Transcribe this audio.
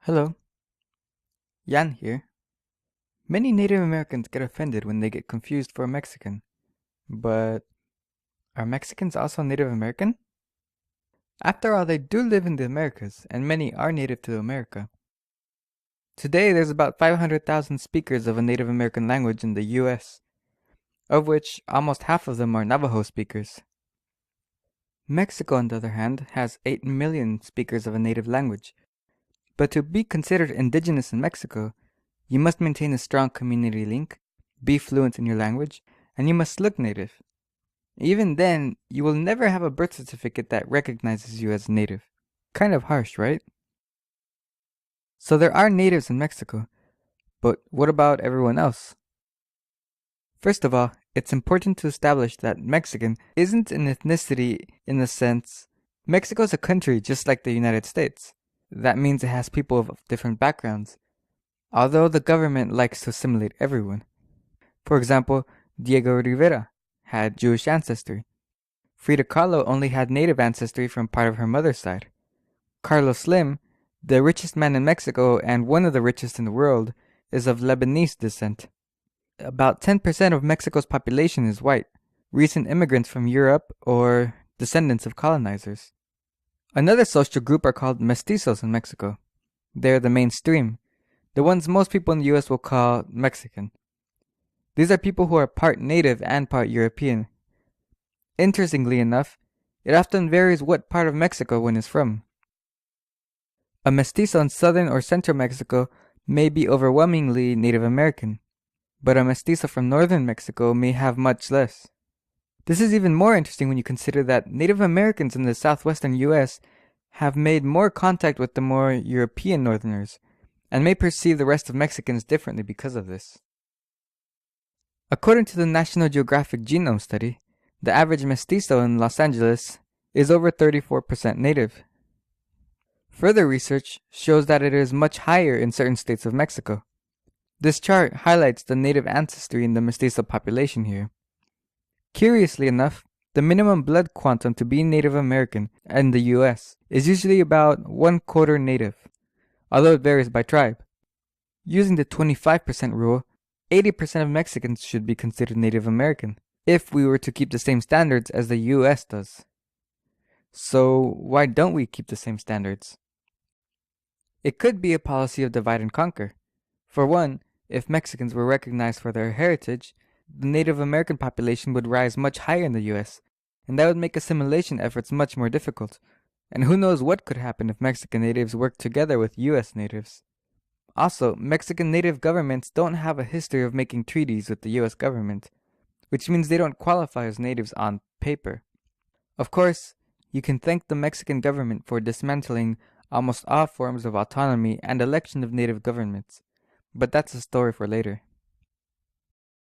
Hello, Jan here. Many Native Americans get offended when they get confused for a Mexican. But are Mexicans also Native American? After all, they do live in the Americas, and many are native to America. Today, there's about 500,000 speakers of a Native American language in the US, of which almost half of them are Navajo speakers. Mexico, on the other hand, has 8 million speakers of a native language. But to be considered indigenous in Mexico, you must maintain a strong community link, be fluent in your language, and you must look native. Even then, you will never have a birth certificate that recognizes you as native. Kind of harsh, right? So there are natives in Mexico, but what about everyone else? First of all, it's important to establish that Mexican isn't an ethnicity in the sense Mexico is a country just like the United States. That means it has people of different backgrounds, although the government likes to assimilate everyone. For example, Diego Rivera had Jewish ancestry. Frida Kahlo only had native ancestry from part of her mother's side. Carlos Slim, the richest man in Mexico and one of the richest in the world, is of Lebanese descent. About 10% of Mexico's population is white, recent immigrants from Europe or descendants of colonizers. Another social group are called mestizos in Mexico. They're the mainstream, the ones most people in the US will call Mexican. These are people who are part native and part European. Interestingly enough, it often varies what part of Mexico one is from. A mestizo in southern or central Mexico may be overwhelmingly Native American, but a mestizo from northern Mexico may have much less. This is even more interesting when you consider that Native Americans in the southwestern US have made more contact with the more European northerners, and may perceive the rest of Mexicans differently because of this. According to the National Geographic Genome Study, the average mestizo in Los Angeles is over 34% native. Further research shows that it is much higher in certain states of Mexico. This chart highlights the native ancestry in the mestizo population here. Curiously enough, the minimum blood quantum to be Native American in the US is usually about 1/4 native, although it varies by tribe. Using the 25% rule, 80% of Mexicans should be considered Native American, if we were to keep the same standards as the US does. So why don't we keep the same standards? It could be a policy of divide and conquer. For one, if Mexicans were recognized for their heritage, the Native American population would rise much higher in the US, and that would make assimilation efforts much more difficult. And who knows what could happen if Mexican natives worked together with US natives. Also, Mexican native governments don't have a history of making treaties with the US government, which means they don't qualify as natives on paper. Of course, you can thank the Mexican government for dismantling almost all forms of autonomy and election of native governments, but that's a story for later.